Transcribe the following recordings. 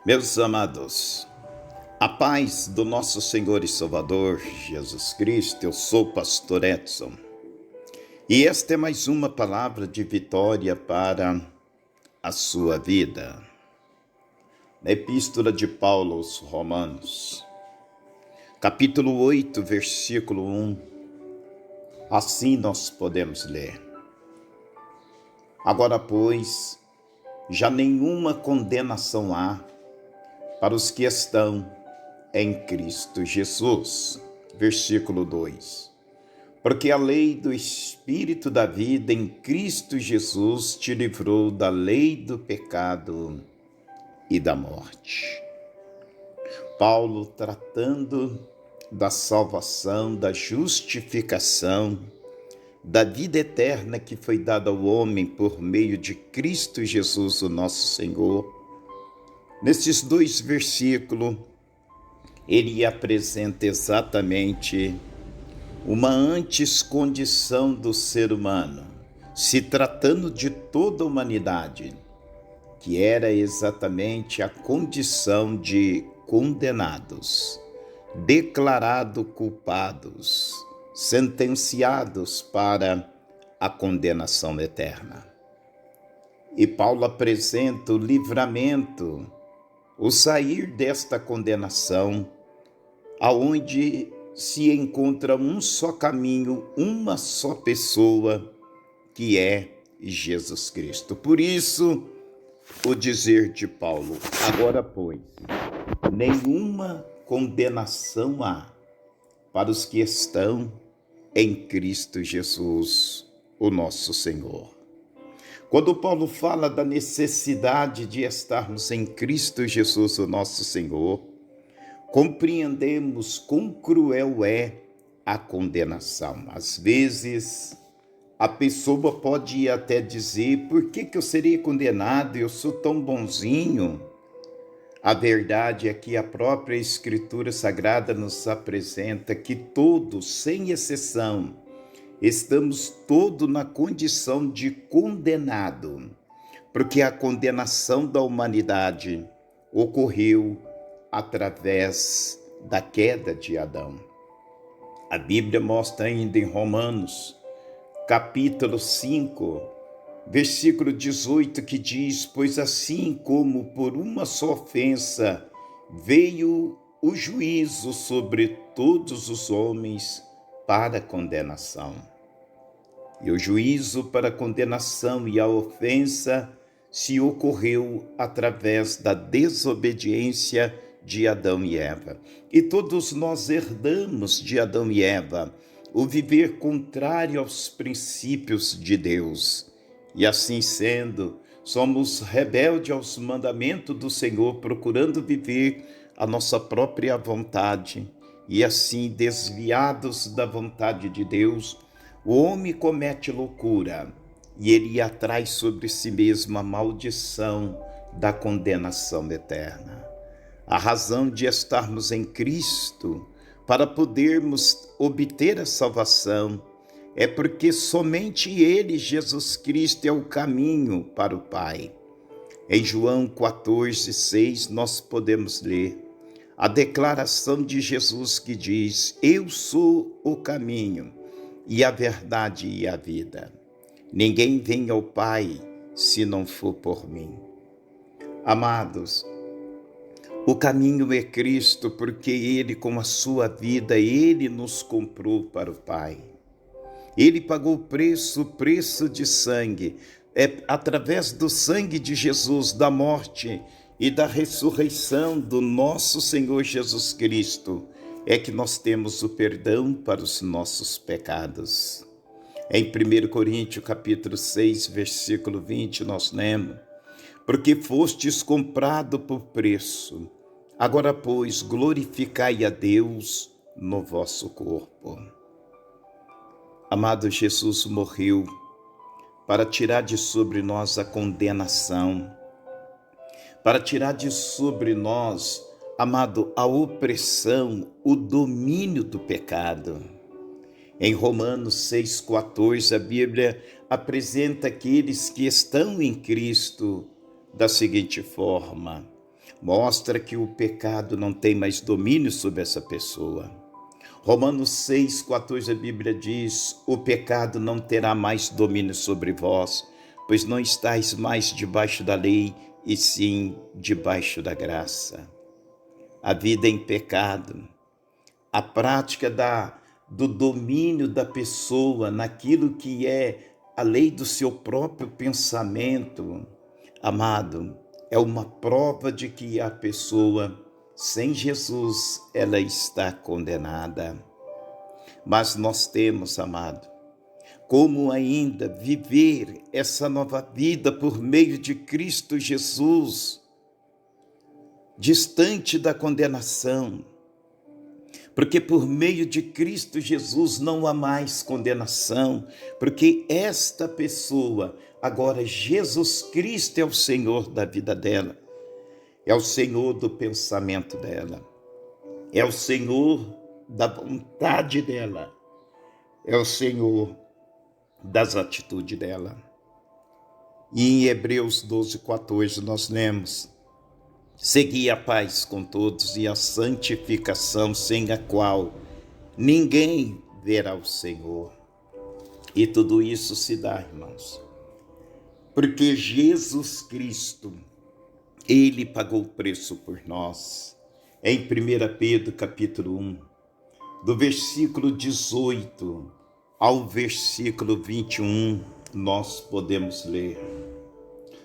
Meus amados, a paz do nosso Senhor e Salvador Jesus Cristo, eu sou o pastor Edson. E esta é mais uma palavra de vitória para a sua vida. Na Epístola de Paulo aos Romanos, capítulo 8, versículo 1, assim nós podemos ler. Agora, pois, já nenhuma condenação há para os que estão em Cristo Jesus. Versículo 2. Porque a lei do Espírito da vida em Cristo Jesus te livrou da lei do pecado e da morte. Paulo tratando da salvação, da justificação, da vida eterna que foi dada ao homem por meio de Cristo Jesus, o nosso Senhor. Nesses dois versículos, ele apresenta exatamente uma antes condição do ser humano, se tratando de toda a humanidade, que era exatamente a condição de condenados, declarados culpados, sentenciados para a condenação eterna. E Paulo apresenta o livramento, o sair desta condenação, aonde se encontra um só caminho, uma só pessoa, que é Jesus Cristo. Por isso, o dizer de Paulo, agora, pois, nenhuma condenação há para os que estão em Cristo Jesus, o nosso Senhor. Quando Paulo fala da necessidade de estarmos em Cristo Jesus, o nosso Senhor, compreendemos quão cruel é a condenação. Às vezes, a pessoa pode até dizer, por que eu serei condenado? Eu sou tão bonzinho. A verdade é que a própria Escritura Sagrada nos apresenta que todos, sem exceção, estamos todos na condição de condenado, porque a condenação da humanidade ocorreu através da queda de Adão. A Bíblia mostra ainda em Romanos, capítulo 5, versículo 18, que diz, pois assim como por uma só ofensa veio o juízo sobre todos os homens para condenação. E o juízo para condenação e a ofensa se ocorreu através da desobediência de Adão e Eva. E todos nós herdamos de Adão e Eva o viver contrário aos princípios de Deus. E assim sendo, somos rebeldes aos mandamentos do Senhor, procurando viver a nossa própria vontade. E assim, desviados da vontade de Deus, o homem comete loucura e ele atrai sobre si mesmo a maldição da condenação eterna. A razão de estarmos em Cristo, para podermos obter a salvação, é porque somente Ele, Jesus Cristo, é o caminho para o Pai. Em João 14:6, nós podemos ler a declaração de Jesus que diz, eu sou o caminho e a verdade e a vida. Ninguém vem ao Pai se não for por mim. Amados, o caminho é Cristo, porque Ele, com a sua vida, Ele nos comprou para o Pai. Ele pagou o preço de sangue. É através do sangue de Jesus, da morte e da ressurreição do nosso Senhor Jesus Cristo, é que nós temos o perdão para os nossos pecados. Em 1 Coríntios capítulo 6, versículo 20, nós lemos, porque fostes comprado por preço, agora, pois, glorificai a Deus no vosso corpo. Amado, Jesus morreu para tirar de sobre nós a condenação, para tirar de sobre nós, amado, a opressão, o domínio do pecado. Em Romanos 6,14, a Bíblia apresenta aqueles que estão em Cristo da seguinte forma: mostra que o pecado não tem mais domínio sobre essa pessoa. Romanos 6,14, a Bíblia diz: o pecado não terá mais domínio sobre vós, pois não estáis mais debaixo da lei, e sim debaixo da graça. A vida em pecado, a prática do domínio da pessoa naquilo que é a lei do seu próprio pensamento, amado, é uma prova de que a pessoa sem Jesus, ela está condenada. Mas nós temos, amado, como ainda viver essa nova vida por meio de Cristo Jesus, distante da condenação, porque por meio de Cristo Jesus não há mais condenação, porque esta pessoa, agora Jesus Cristo é o Senhor da vida dela, é o Senhor do pensamento dela, é o Senhor da vontade dela, é o Senhor das atitudes dela. E em Hebreus 12,14 nós lemos: segui a paz com todos e a santificação, sem a qual ninguém verá o Senhor. E tudo isso se dá, irmãos, porque Jesus Cristo, Ele pagou o preço por nós. Em 1 Pedro capítulo 1, do versículo 18 ao versículo 21, nós podemos ler: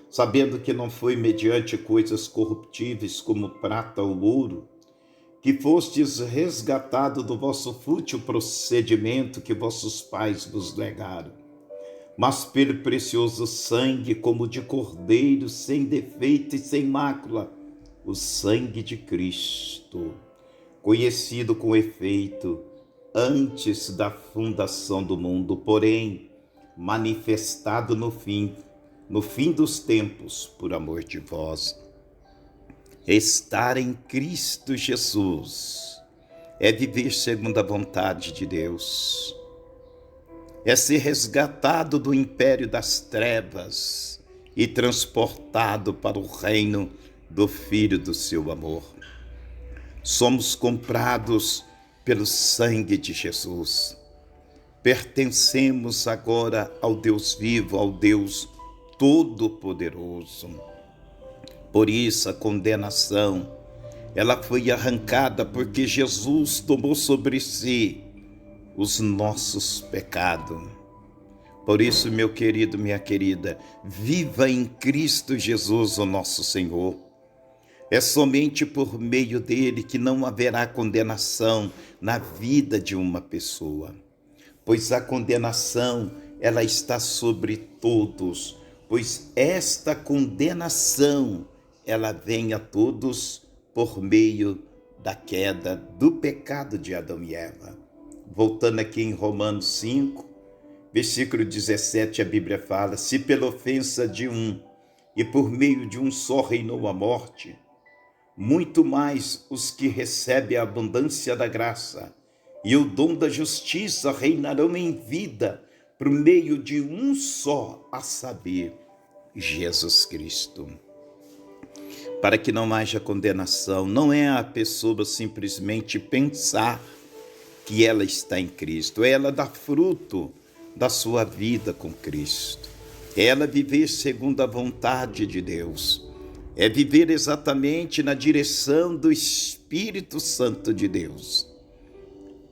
sabendo que não foi mediante coisas corruptíveis como prata ou ouro, que fostes resgatado do vosso fútil procedimento que vossos pais vos legaram, mas pelo precioso sangue, como de cordeiro, sem defeito e sem mácula, o sangue de Cristo, conhecido com efeito antes da fundação do mundo, porém manifestado no fim dos tempos, por amor de vós. Estar em Cristo Jesus é viver segundo a vontade de Deus, é ser resgatado do império das trevas e transportado para o reino do Filho do seu amor. Somos comprados pelo sangue de Jesus. Pertencemos agora ao Deus vivo, ao Deus Todo-Poderoso. Por isso a condenação, ela foi arrancada, porque Jesus tomou sobre si os nossos pecados. Por isso, meu querido, minha querida, viva em Cristo Jesus, o nosso Senhor. É somente por meio dele que não haverá condenação na vida de uma pessoa, pois a condenação, ela está sobre todos, pois esta condenação, ela vem a todos por meio da queda, do pecado de Adão e Eva. Voltando aqui em Romanos 5, versículo 17, a Bíblia fala: se pela ofensa de um e por meio de um só reinou a morte, muito mais os que recebem a abundância da graça e o dom da justiça reinarão em vida por meio de um só, a saber, Jesus Cristo. Para que não haja condenação, não é a pessoa simplesmente pensar que ela está em Cristo, é ela dar fruto da sua vida com Cristo, é ela viver segundo a vontade de Deus, é viver exatamente na direção do Espírito Santo de Deus.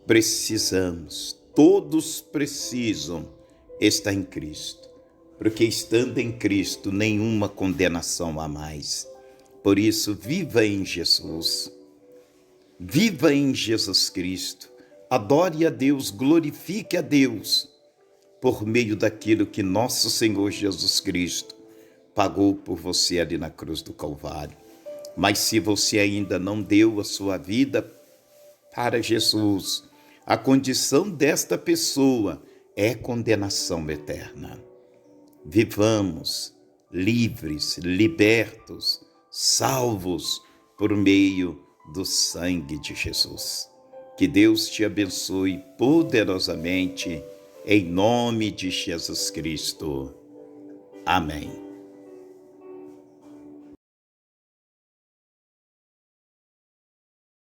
Precisamos, todos precisam estar em Cristo, porque estando em Cristo, nenhuma condenação há mais. Por isso, viva em Jesus, viva em Jesus Cristo, adore a Deus, glorifique a Deus, por meio daquilo que nosso Senhor Jesus Cristo pagou por você ali na cruz do Calvário. Mas se você ainda não deu a sua vida para Jesus, a condição desta pessoa é condenação eterna. Vivamos livres, libertos, salvos por meio do sangue de Jesus. Que Deus te abençoe poderosamente. em nome de Jesus Cristo. Amém.